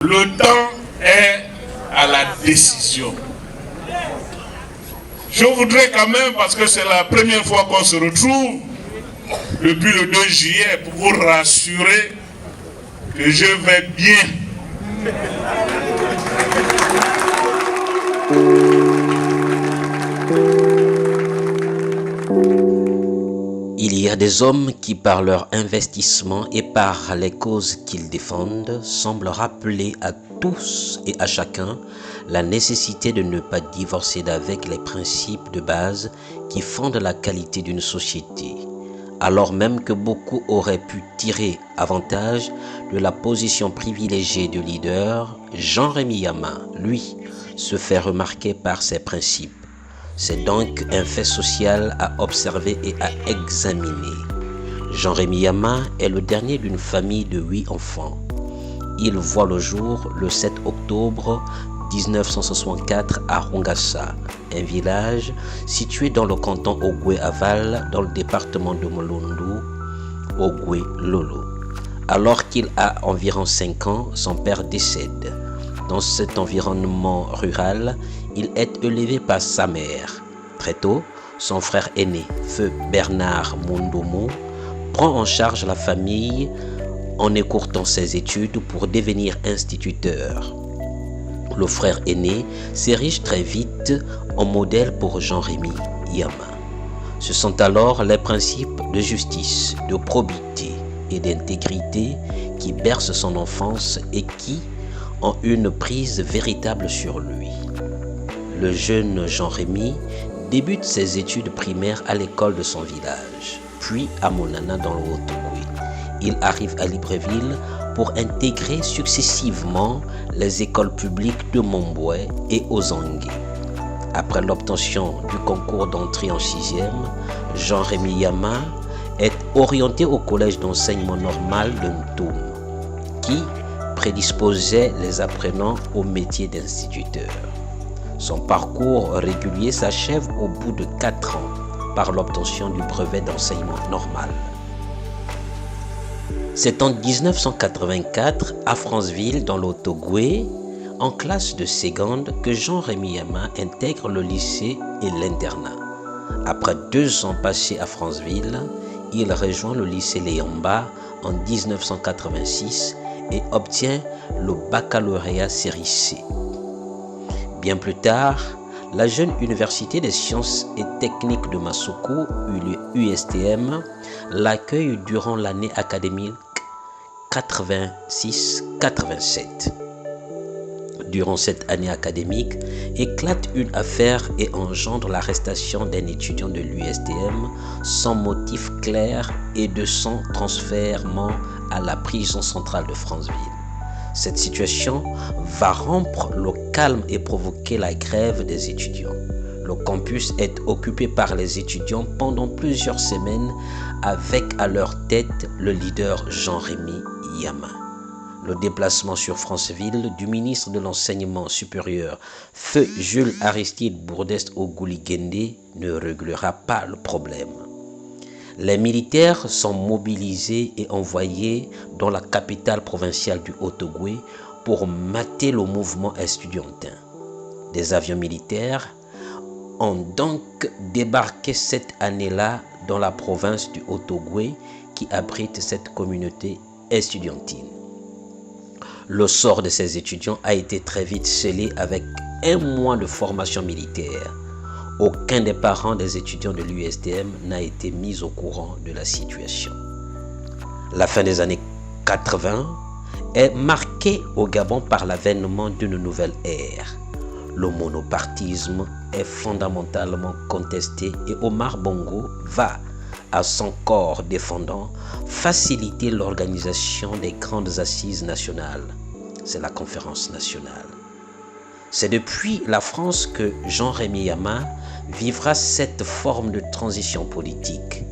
Le temps est à la décision. Je voudrais quand même, parce que c'est la première fois qu'on se retrouve depuis le 2 juillet, pour vous rassurer que je vais bien. Il y a des hommes qui, par leur investissement et par les causes qu'ils défendent, semblent rappeler à tous et à chacun la nécessité de ne pas divorcer d'avec les principes de base qui fondent la qualité d'une société, alors même que beaucoup auraient pu tirer avantage de la position privilégiée du leader. Jean-Rémy Yama, lui, se fait remarquer par ses principes. C'est donc un fait social à observer et à examiner. Jean-Rémy Yama est le dernier d'une famille de 8 enfants. Il voit le jour le 7 octobre 1964 à Rongassa, un village situé dans le canton Ogoué-Aval, dans le département de Molondu, Ogoué-Lolo. Alors qu'il a environ 5 ans, son père décède. Dans cet environnement rural, il est élevé par sa mère. Très tôt, son frère aîné, feu Bernard Mondomo, prend en charge la famille en écourtant ses études pour devenir instituteur. Le frère aîné s'érige très vite en modèle pour Jean-Rémy Yama. Ce sont alors les principes de justice, de probité et d'intégrité qui bercent son enfance et qui ont une prise véritable sur lui. Le jeune Jean-Rémy débute ses études primaires à l'école de son village, puis à Monana dans le Haut-Ogoué. Il arrive à Libreville pour intégrer successivement les écoles publiques de Montbouet et Ozangue. Après l'obtention du concours d'entrée en 6e, Jean-Rémy Yama est orienté au collège d'enseignement normal de Ntoum, qui prédisposait les apprenants au métier d'instituteur. Son parcours régulier s'achève au bout de 4 ans par l'obtention du brevet d'enseignement normal. C'est en 1984, à Franceville, dans le Haut-Ogoué, en classe de seconde, que Jean-Rémy Yama intègre le lycée et l'internat. Après 2 ans passés à Franceville, il rejoint le lycée Léamba en 1986 et obtient le baccalauréat série C. Bien plus tard, la jeune université des sciences et techniques de Masoko, USTM, l'accueille durant l'année académique 86-87. Durant cette année académique, éclate une affaire et engendre l'arrestation d'un étudiant de l'USTM sans motif clair et de son transfèrement à la prison centrale de Franceville. Cette situation va rompre le calme et provoquer la grève des étudiants. Le campus est occupé par les étudiants pendant plusieurs semaines avec à leur tête le leader Jean-Rémy Yama. Le déplacement sur Franceville du ministre de l'Enseignement supérieur, feu Jules Aristide Bourdest Ogouligende, ne réglera pas le problème. Les militaires sont mobilisés et envoyés dans la capitale provinciale du Haut-Ogoué pour mater le mouvement estudiantin. Des avions militaires ont donc débarqué cette année-là dans la province du Haut-Ogoué qui abrite cette communauté estudiantine. Le sort de ces étudiants a été très vite scellé avec 1 mois de formation militaire. Aucun des parents des étudiants de l'USTM n'a été mis au courant de la situation. La fin des années 80 est marquée au Gabon par l'avènement d'une nouvelle ère. Le monopartisme est fondamentalement contesté et Omar Bongo va, à son corps défendant, faciliter l'organisation des grandes assises nationales. C'est la conférence nationale. C'est depuis la France que Jean-Rémy Yama vivra cette forme de transition politique.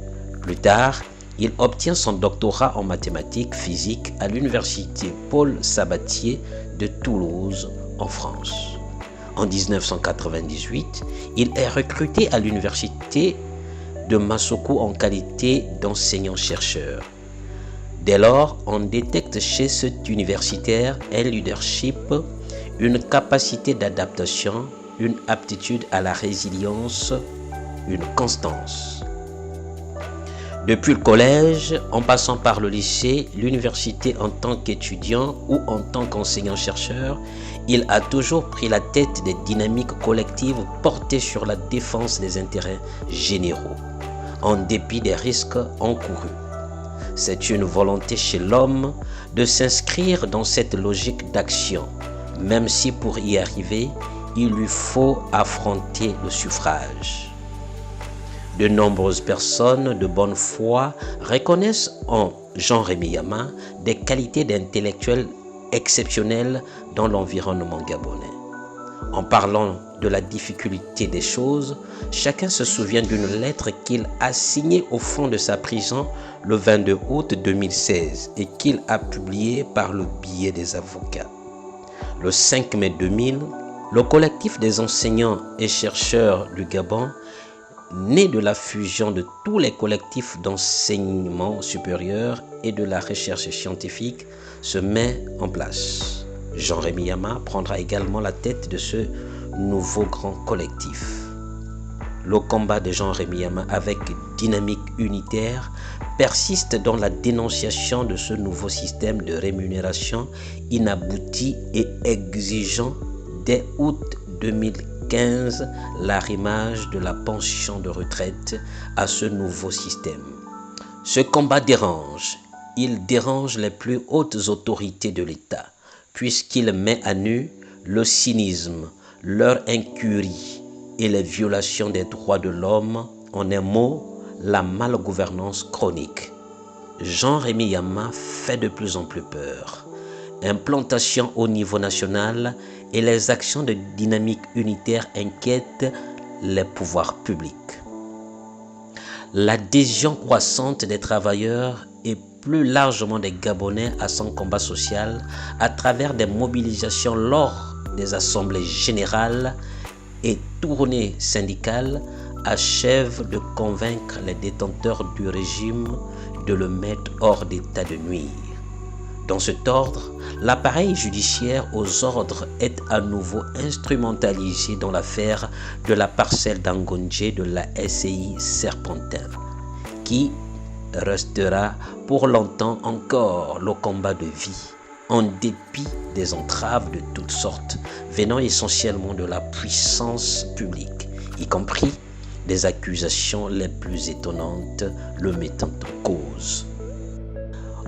Plus tard, il obtient son doctorat en mathématiques physiques à l'université Paul Sabatier de Toulouse, en France. En 1998, il est recruté à l'université de Masoko en qualité d'enseignant-chercheur. Dès lors, on détecte chez cet universitaire un leadership, une capacité d'adaptation, une aptitude à la résilience, une constance. Depuis le collège, en passant par le lycée, l'université en tant qu'étudiant ou en tant qu'enseignant-chercheur, il a toujours pris la tête des dynamiques collectives portées sur la défense des intérêts généraux, en dépit des risques encourus. C'est une volonté chez l'homme de s'inscrire dans cette logique d'action, même si pour y arriver, il lui faut affronter le suffrage. De nombreuses personnes de bonne foi reconnaissent en Jean-Rémy Yama des qualités d'intellectuel exceptionnelles dans l'environnement gabonais. En parlant de la difficulté des choses, chacun se souvient d'une lettre qu'il a signée au fond de sa prison le 22 août 2016 et qu'il a publiée par le biais des avocats. Le 5 mai 2000, le collectif des enseignants et chercheurs du Gabon, né de la fusion de tous les collectifs d'enseignement supérieur et de la recherche scientifique, se met en place. Jean-Rémy Yama prendra également la tête de ce nouveau grand collectif. Le combat de Jean-Rémy Yama avec dynamique unitaire persiste dans la dénonciation de ce nouveau système de rémunération inabouti et exigeant dès août 2015 l'arrimage de la pension de retraite à ce nouveau système. Ce combat dérange. Il dérange les plus hautes autorités de l'État, puisqu'il met à nu le cynisme, leur incurie et les violations des droits de l'homme, en un mot, la malgouvernance chronique. Jean-Rémy Yama fait de plus en plus peur. Implantation au niveau national et les actions de dynamique unitaire inquiètent les pouvoirs publics. L'adhésion croissante des travailleurs et plus largement des Gabonais à son combat social à travers des mobilisations lors des assemblées générales et tournées syndicales achève de convaincre les détenteurs du régime de le mettre hors d'état de nuire. Dans cet ordre, l'appareil judiciaire aux ordres est à nouveau instrumentalisé dans l'affaire de la parcelle d'Angondje de la SCI Serpentin, qui restera pour longtemps encore le combat de vie, en dépit des entraves de toutes sortes, venant essentiellement de la puissance publique, y compris des accusations les plus étonnantes le mettant en cause.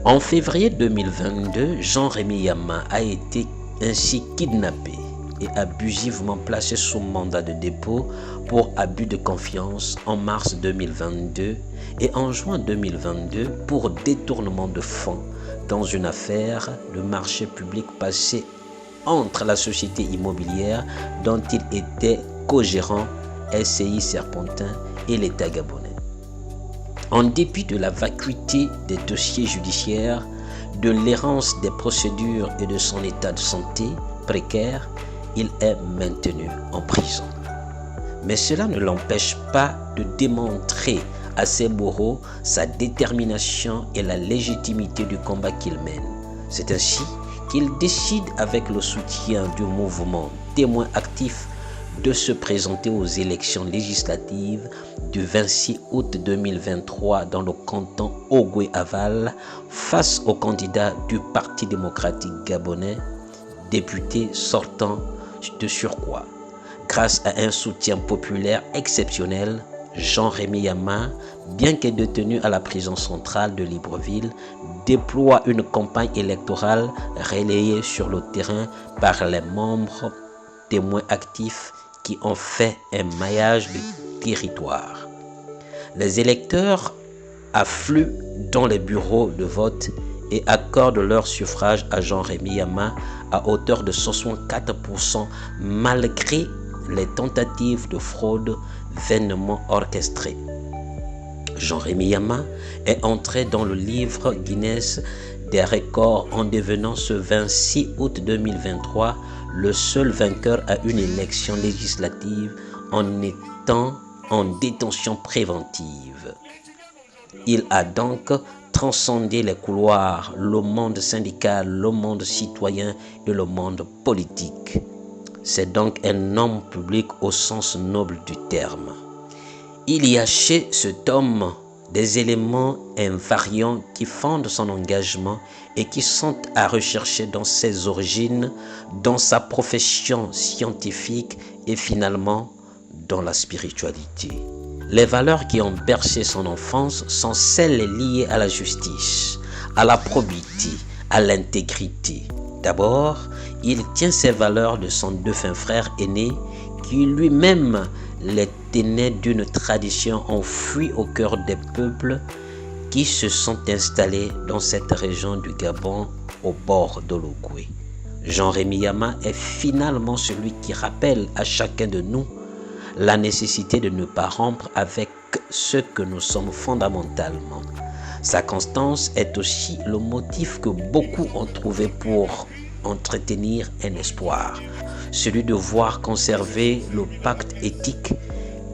En février 2022, Jean-Rémy Yama a été ainsi kidnappé et abusivement placé sous mandat de dépôt pour abus de confiance en mars 2022 et en juin 2022 pour détournement de fonds dans une affaire de marché public passé entre la société immobilière dont il était co-gérant SCI Serpentin et l'État gabonais. En dépit de la vacuité des dossiers judiciaires, de l'errance des procédures et de son état de santé précaire, il est maintenu en prison. Mais cela ne l'empêche pas de démontrer à ses bourreaux sa détermination et la légitimité du combat qu'il mène. C'est ainsi qu'il décide, avec le soutien du mouvement Témoin actif, de se présenter aux élections législatives du 26 août 2023 dans le canton Ogoué-Aval face au candidat du Parti démocratique gabonais, député sortant de surcroît. Grâce à un soutien populaire exceptionnel, Jean-Rémy Yama, bien que détenu à la prison centrale de Libreville, déploie une campagne électorale relayée sur le terrain par les membres témoins actifs qui ont fait un maillage de territoire. Les électeurs affluent dans les bureaux de vote et accordent leur suffrage à Jean-Rémy Yama à hauteur de 64% malgré les tentatives de fraude vainement orchestrées. Jean-Rémy Yama est entré dans le livre Guinness des records en devenant ce 26 août 2023 le seul vainqueur à une élection législative en étant en détention préventive. Il a donc transcender les couloirs, le monde syndical, le monde citoyen et le monde politique. C'est donc un homme public au sens noble du terme. Il y a chez cet homme des éléments invariants qui fondent son engagement et qui sont à rechercher dans ses origines, dans sa profession scientifique et finalement dans la spiritualité. Les valeurs qui ont bercé son enfance sont celles liées à la justice, à la probité, à l'intégrité. D'abord, il tient ces valeurs de son défunt frère aîné qui lui-même les tenait d'une tradition enfouie au cœur des peuples qui se sont installés dans cette région du Gabon au bord de l'Ogooué. Jean-Rémy Yama est finalement celui qui rappelle à chacun de nous la nécessité de ne pas rompre avec ce que nous sommes fondamentalement. Sa constance est aussi le motif que beaucoup ont trouvé pour entretenir un espoir, celui de voir conserver le pacte éthique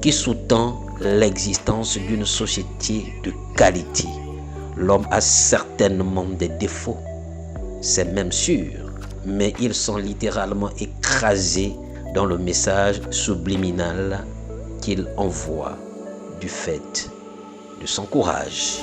qui sous-tend l'existence d'une société de qualité. L'homme a certainement des défauts, c'est même sûr, mais ils sont littéralement écrasés dans le message subliminal qu'il envoie du fait de son courage.